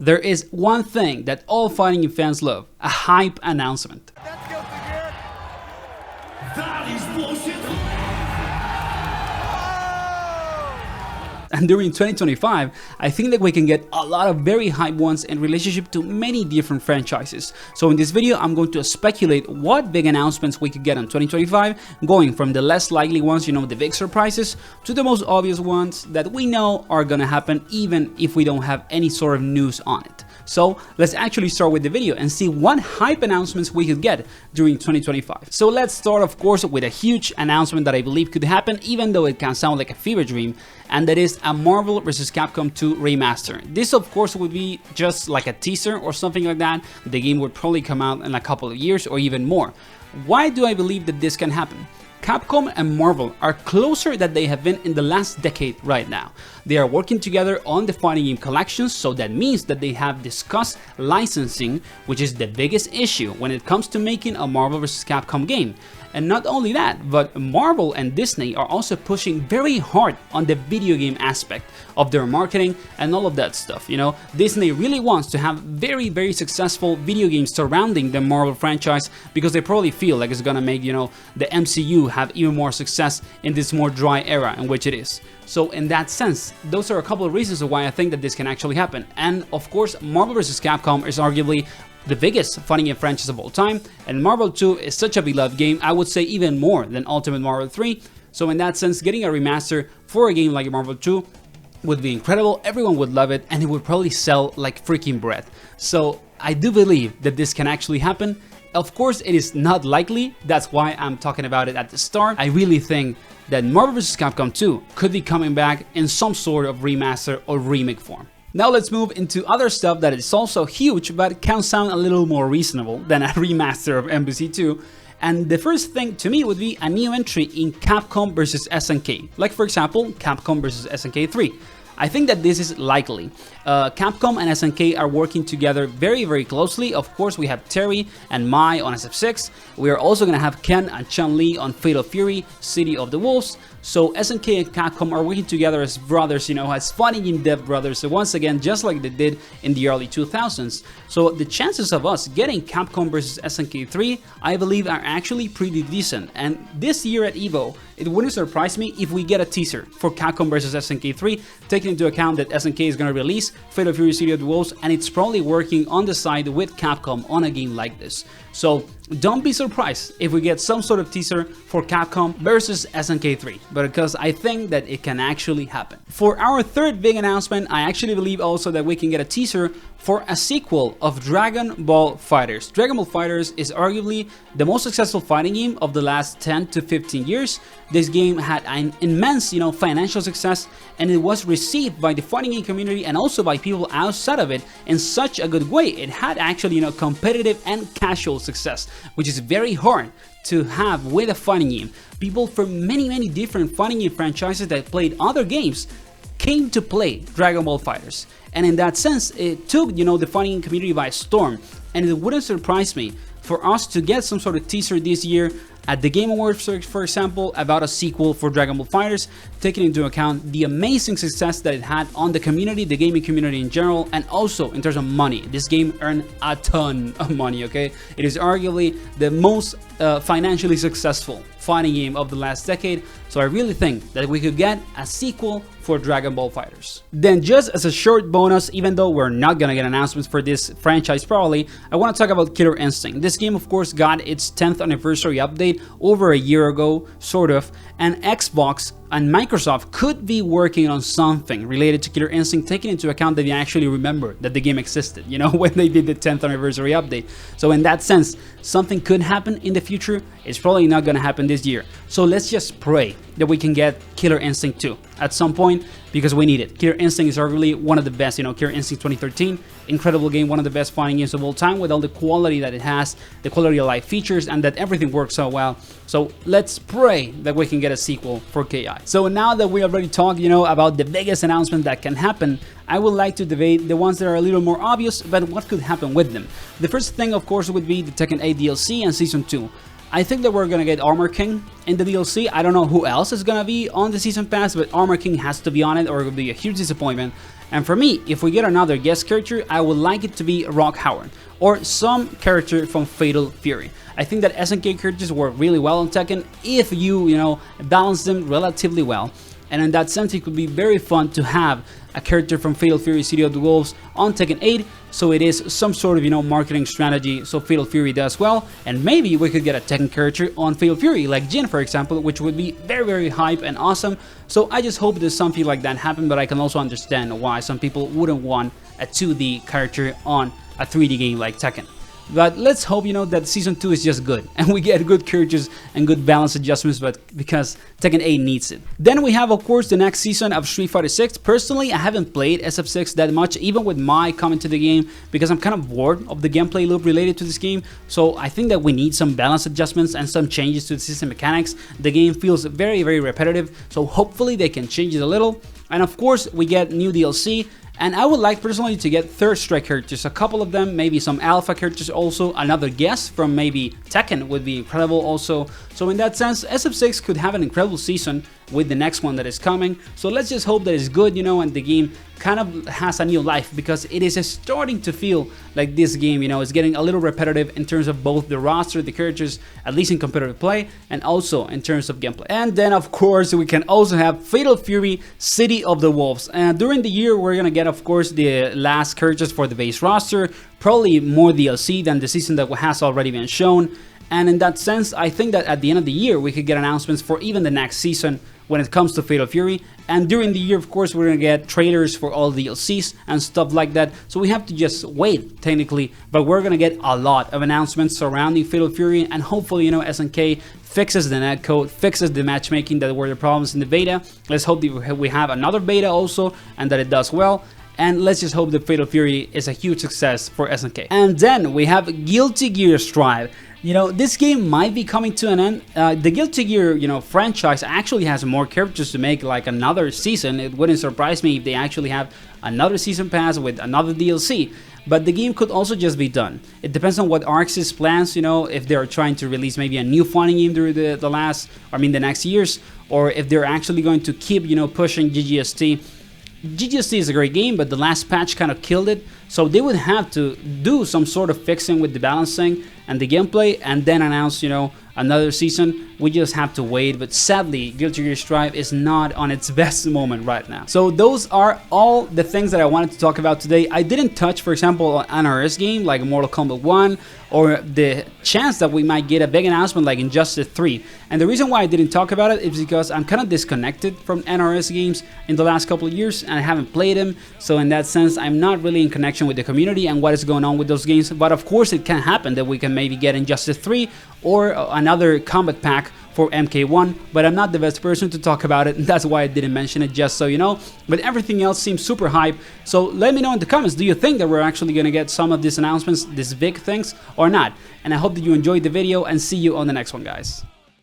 There is one thing that all fighting game fans love, a hype announcement. That is bullshit. And during 2025, I think that we can get a lot of very hype ones in relationship to many different franchises. So in this video, I'm going to speculate what big announcements we could get in 2025, going from the less likely ones, the big surprises, to the most obvious ones that we know are gonna happen even if we don't have any sort of news on it. So let's actually start with the video and see what hype announcements we could get during 2025. So let's start, of course, with a huge announcement that I believe could happen, even though it can sound like a fever dream, and that is a Marvel vs. Capcom 2 remaster. This, of course, would be just like a teaser or something like that. The game would probably come out in a couple of years or even more. Why do I believe that this can happen? Capcom and Marvel are closer than they have been in the last decade right now. They are working together on the fighting game collections, so that means that they have discussed licensing, which is the biggest issue when it comes to making a Marvel vs. Capcom game. And not only that, but Marvel and Disney are also pushing very hard on the video game aspect of their marketing and all of that stuff. Disney really wants to have very successful video games surrounding the Marvel franchise, because they probably feel like it's gonna make, the MCU have even more success in this more dry era in which it is. So in that sense, those are a couple of reasons why I think that this can actually happen. And of course, Marvel vs. Capcom is arguably the biggest fighting game franchise of all time, and Marvel 2 is such a beloved game, I would say even more than Ultimate Marvel 3. So in that sense, getting a remaster for a game like Marvel 2 would be incredible, everyone would love it, and it would probably sell like freaking bread. So I do believe that this can actually happen. Of course, it is not likely, that's why I'm talking about it at the start. I really think that Marvel vs. Capcom 2 could be coming back in some sort of remaster or remake form. Now let's move into other stuff that is also huge but can sound a little more reasonable than a remaster of MVC 2. And the first thing to me would be a new entry in Capcom vs. SNK. Like for example, Capcom vs. SNK 3. I think that this is likely. Capcom and SNK are working together very closely. Of course, we have Terry and Mai on SF6. We are also going to have Ken and Chun-Li on Fatal Fury, City of the Wolves. So SNK and Capcom are working together as brothers, as fighting game dev brothers. So once again, just like they did in the early 2000s. So the chances of us getting Capcom vs. SNK 3, I believe, are actually pretty decent. And this year at EVO, it wouldn't surprise me if we get a teaser for Capcom vs. SNK 3, taking into account that SNK is going to release Fatal Fury City of the Wolves, and it's probably working on the side with Capcom on a game like this. So don't be surprised if we get some sort of teaser for Capcom vs. SNK 3, because I think that it can actually happen. For our third big announcement, I actually believe also that we can get a teaser for a sequel of Dragon Ball FighterZ. Dragon Ball FighterZ is arguably the most successful fighting game of the last 10 to 15 years. This game had an immense, financial success, and it was received by the fighting game community and also by people outside of it in such a good way. It had actually, competitive and casual success, which is very hard to have with a fighting game. People from many different fighting game franchises that played other games came to play Dragon Ball FighterZ. And in that sense, it took, the fighting game community by storm. And it wouldn't surprise me for us to get some sort of teaser this year at the Game Awards, for example, about a sequel for Dragon Ball FighterZ, taking into account the amazing success that it had on the community, the gaming community in general, and also in terms of money. This game earned a ton of money, okay? It is arguably the most financially successful fighting game of the last decade, so I really think that we could get a sequel for Dragon Ball FighterZ. Then just as a short bonus, even though we're not gonna get announcements for this franchise probably, I want to talk about Killer Instinct. This game of course got its 10th anniversary update over a year ago, sort of, and Xbox and Microsoft could be working on something related to Killer Instinct, taking into account that they actually remember that the game existed, when they did the 10th anniversary update. So in that sense, something could happen in the future. It's probably not gonna happen this year. So let's just pray that we can get Killer Instinct 2 at some point, because we need it. Killer Instinct is arguably one of the best, Killer Instinct 2013, incredible game, one of the best fighting games of all time, with all the quality that it has, the quality of life features, and that everything works so well. So let's pray that we can get a sequel for KI. So now that we already talked, about the biggest announcement that can happen, I would like to debate the ones that are a little more obvious, but what could happen with them. The first thing, of course, would be the Tekken 8 DLC and Season 2. I think that we're gonna get Armor King in the DLC. I don't know who else is gonna be on the Season Pass, but Armor King has to be on it or it would be a huge disappointment. And for me, if we get another guest character, I would like it to be Rock Howard or some character from Fatal Fury. I think that SNK characters work really well on Tekken if you balance them relatively well. And in that sense, it could be very fun to have a character from Fatal Fury City of the Wolves on Tekken 8, so it is some sort of marketing strategy so Fatal Fury does well, and maybe we could get a Tekken character on Fatal Fury, like Jin for example, which would be very, very hype and awesome. So I just hope there's something like that happen, but I can also understand why some people wouldn't want a 2D character on a 3D game like Tekken. But let's hope, that Season 2 is just good, and we get good characters and good balance adjustments, but because Tekken 8 needs it. Then we have, of course, the next season of Street Fighter 6. Personally, I haven't played SF6 that much, even with my comment to the game, because I'm kind of bored of the gameplay loop related to this game. So I think that we need some balance adjustments and some changes to the system mechanics. The game feels very, very repetitive, so hopefully they can change it a little. And of course, we get new DLC. And I would like personally to get third strike characters, a couple of them, maybe some alpha characters also, another guest from maybe Tekken would be incredible also. So in that sense, SF6 could have an incredible season with the next one that is coming. So let's just hope that it's good, and the game kind of has a new life, because it is starting to feel like this game, is getting a little repetitive in terms of both the roster, the characters, at least in competitive play, and also in terms of gameplay. And then of course we can also have Fatal Fury City of the Wolves. And during the year we're gonna get, of course, the last characters for the base roster, probably more DLC than the season that has already been shown. And in that sense, I think that at the end of the year we could get announcements for even the next season when it comes to Fatal Fury. And during the year, of course, we're gonna get trailers for all DLCs and stuff like that. So we have to just wait, technically, but we're gonna get a lot of announcements surrounding Fatal Fury, and hopefully, SNK fixes the netcode, fixes the matchmaking that were the problems in the beta. Let's hope that we have another beta also, and that it does well. And let's just hope that Fatal Fury is a huge success for SNK. And then we have Guilty Gear Strive. This game might be coming to an end. The Guilty Gear, franchise actually has more characters to make like another season. It wouldn't surprise me if they actually have another season pass with another DLC. But the game could also just be done. It depends on what Arxis plans, if they're trying to release maybe a new fighting game during the next years, or if they're actually going to keep, pushing GGST. GGST is a great game, but the last patch kind of killed it, so they would have to do some sort of fixing with the balancing and the gameplay, and then announce, another season. We just have to wait, but sadly, Guilty Gear Strive is not on its best moment right now. So those are all the things that I wanted to talk about today. I didn't touch, for example, an NRS game like Mortal Kombat 1, or the chance that we might get a big announcement like Injustice 3. And the reason why I didn't talk about it is because I'm kind of disconnected from NRS games in the last couple of years, and I haven't played them. So in that sense, I'm not really in connection with the community and what is going on with those games. But of course, it can happen that we can maybe get Injustice 3 or another Kombat Pack for MK1, but I'm not the best person to talk about it, and that's why I didn't mention it, just so you know. But everything else seems super hype, so let me know in the comments, do you think that we're actually gonna get some of these announcements, these big things, or not? And I hope that you enjoyed the video, and see you on the next one, guys.